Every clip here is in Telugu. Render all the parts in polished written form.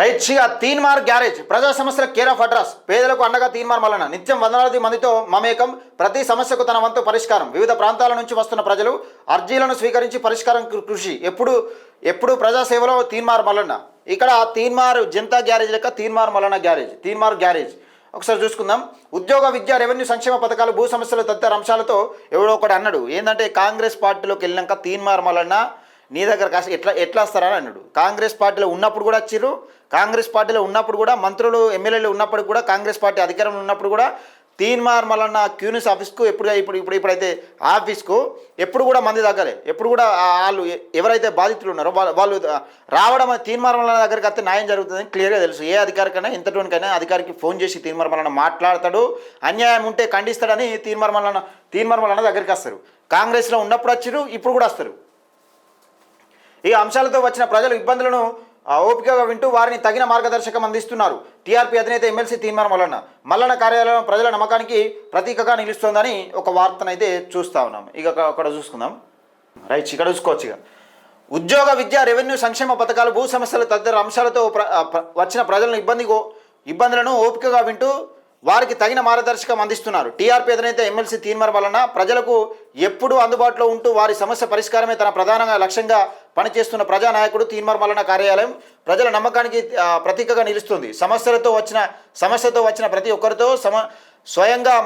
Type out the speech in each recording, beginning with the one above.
రైట్గా తీన్మార్ గ్యారేజ్ ప్రజా సమస్యల కేర్ ఆఫ్ అడ్రస్ పేదలకు అండగా తీన్మార్ మల్లన్న నిత్యం వందలాది మందితో మమేకం ప్రతి సమస్యకు తన వంతు పరిష్కారం వివిధ ప్రాంతాల నుంచి వస్తున్న ప్రజలు అర్జీలను స్వీకరించి పరిష్కారం కృషి ఎప్పుడు ప్రజాసేవలో తీన్మార్ మల్లన్న. ఇక్కడ తీన్మార్ జనతా గ్యారేజ్ లెక్క తీన్మార్ మల్లన్న గ్యారేజ్ తీన్మార్ గ్యారేజ్ ఒకసారి చూసుకుందాం. ఉద్యోగ విద్య రెవెన్యూ సంక్షేమ పథకాలు భూ సమస్యలు తదితర అంశాలతో ఎవడో ఒకటి అన్నాడు. ఏంటంటే కాంగ్రెస్ పార్టీలోకి వెళ్ళినాక తీన్మార్ మల్లన్న నీ దగ్గర కాస్త ఎట్లా వస్తారని అన్నాడు. కాంగ్రెస్ పార్టీలో ఉన్నప్పుడు కూడా వచ్చిర్రు, కాంగ్రెస్ పార్టీలో ఉన్నప్పుడు కూడా మంత్రులు ఎమ్మెల్యేలు ఉన్నప్పుడు కూడా కాంగ్రెస్ పార్టీ అధికారంలో ఉన్నప్పుడు కూడా తీన్మార్ మల్లన్న క్యూనిస్ ఆఫీస్కు ఇప్పుడైతే ఆఫీస్కు ఎప్పుడు కూడా మంది తగ్గలే. ఎప్పుడు కూడా వాళ్ళు ఎవరైతే బాధితులు ఉన్నారో వాళ్ళు రావడం తీన్మార్ మల్లన్న దగ్గరికి వస్తే న్యాయం జరుగుతుందని క్లియర్గా తెలుసు. ఏ అధికారికైనా ఇంతటోనికైనా అధికారికి ఫోన్ చేసి తీన్మార్ మల్లన్న మాట్లాడతాడు, అన్యాయం ఉంటే ఖండిస్తాడని తీన్మార్ మల్లన్న దగ్గరికి వస్తారు. కాంగ్రెస్లో ఉన్నప్పుడు వచ్చిరు, ఇప్పుడు కూడా వస్తారు. ఈ అంశాలతో వచ్చిన ప్రజల ఇబ్బందులను ఓపికగా వింటూ వారిని తగిన మార్గదర్శకం అందిస్తున్నారు. టీఆర్పీ అధినేత ఎమ్మెల్సీ తీన్మార్ మల్లన్న కార్యాలయం ప్రజల నమ్మకానికి ప్రతీకగా నిలుస్తోందని ఒక వార్తనైతే చూస్తూ ఉన్నాం. ఇక అక్కడ చూసుకుందాం. రైట్, ఇక్కడ చూసుకోవచ్చు. ఇక ఉద్యోగ విద్య రెవెన్యూ సంక్షేమ పథకాలు భూ సమస్యలు తదితర అంశాలతో వచ్చిన ప్రజలను ఇబ్బందులను ఓపికగా వింటూ వారికి తగిన మార్గదర్శకం అందిస్తున్నారు. టీఆర్పీ అధినేత ఎమ్మెల్సీ తీన్మార్ మల్లన్న ప్రజలకు ఎప్పుడూ అందుబాటులో ఉంటూ వారి సమస్య పరిష్కారమే తన ప్రధానంగా లక్ష్యంగా పనిచేస్తున్న ప్రజానాయకుడు తీన్మార్ మల్లన్న కార్యాలయం ప్రజల నమ్మకానికి ప్రతీకగా నిలుస్తుంది. సమస్యతో వచ్చిన ప్రతి ఒక్కరితో స్వయంగా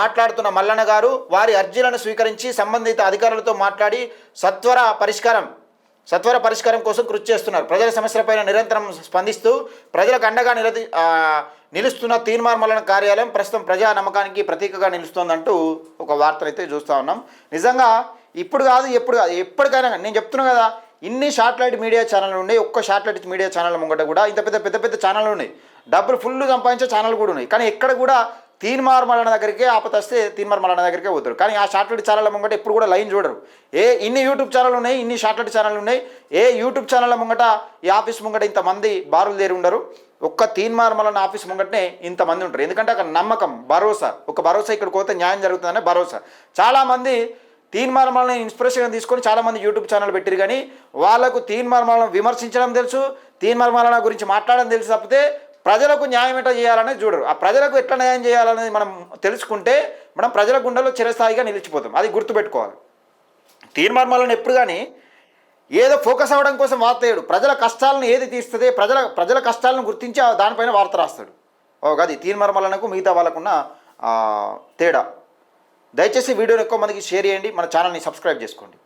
మాట్లాడుతున్న మల్లన్న గారు వారి అర్జీలను స్వీకరించి సంబంధిత అధికారులతో మాట్లాడి సత్వర పరిష్కారం కోసం కృషి చేస్తున్నారు. ప్రజల సమస్యలపైన నిరంతరం స్పందిస్తూ ప్రజలకు అండగా నిలుస్తున్న తీన్మార్ మల్లన్న కార్యాలయం ప్రస్తుతం ప్రజా నమ్మకానికి ప్రతీకగా నిలుస్తోందంటూ ఒక వార్తనైతే చూస్తూ ఉన్నాం. నిజంగా ఇప్పుడు కాదు ఎప్పటికైనా నేను చెప్తున్నా కదా, ఇన్ని శాటిలైట్ మీడియా ఛానళ్ళు ఉన్నాయి. ఒక్క శాటిలైట్ మీడియా ఛానల్ ముంగట కూడా ఇంత పెద్ద ఛానళ్ళు ఉన్నాయి, డబ్బులు ఫుల్ సంపాదించే ఛానల్ కూడా ఉన్నాయి. కానీ ఎక్కడ కూడా తీన్మార్ మల్లన్న దగ్గరికే ఆపతస్తే తీన్మార్ మల్లన్న దగ్గరికే పోతారు. కానీ ఆ శాటిలైట్ ఛానళ్ళ ముంగట ఎప్పుడు కూడా లైన్ చూడరు. ఇన్ని యూట్యూబ్ ఛానల్ ఉన్నాయి, ఇన్ని శాటిలైట్ ఛానల్ ఉన్నాయి. యూట్యూబ్ ఛానళ్ళ ముంగట ఈ ఆఫీస్ ముంగట ఇంతమంది బారులు దేరి ఉండరు. ఒక్క తీన్మార్ మల్లన్న ఆఫీస్ ముంగటనే ఇంతమంది ఉంటారు. ఎందుకంటే అక్కడ నమ్మకం, భరోసా, ఒక భరోసా ఇక్కడికి పోతే న్యాయం జరుగుతుందనే భరోసా. చాలామంది తీన్మార్ మల్లన్న ఇన్స్పిరేషన్గా తీసుకొని చాలామంది యూట్యూబ్ ఛానల్ పెట్టారు. కానీ వాళ్ళకు తీన్మార్ మల్లన్న విమర్శించడం తెలుసు, తీన్మార్ మల్లన్న గురించి మాట్లాడడం తెలుసు తప్పితే ప్రజలకు న్యాయం ఎట్లా చేయాలనేది చూడరు. ఆ ప్రజలకు ఎట్లా న్యాయం చేయాలనేది మనం తెలుసుకుంటే మనం ప్రజల గుండెలో చిరస్థాయిగా నిలిచిపోతాం. అది గుర్తుపెట్టుకోవాలి. తీన్మార్ మల్లన్న ఎప్పుడు కానీ ఏదో ఫోకస్ అవ్వడం కోసం వార్త వేయడు. ప్రజల కష్టాలను ఏది తీస్తుంది, ప్రజల కష్టాలను గుర్తించి దానిపైన వార్త రాస్తాడు. అది తీన్మార్ మల్లన్నకు మిగతా వాళ్ళకున్న తేడా. దయచేసి వీడియోని ఎక్కువ మందికి షేర్ చేయండి, మన ఛానల్ని సబ్స్క్రైబ్ చేసుకోండి.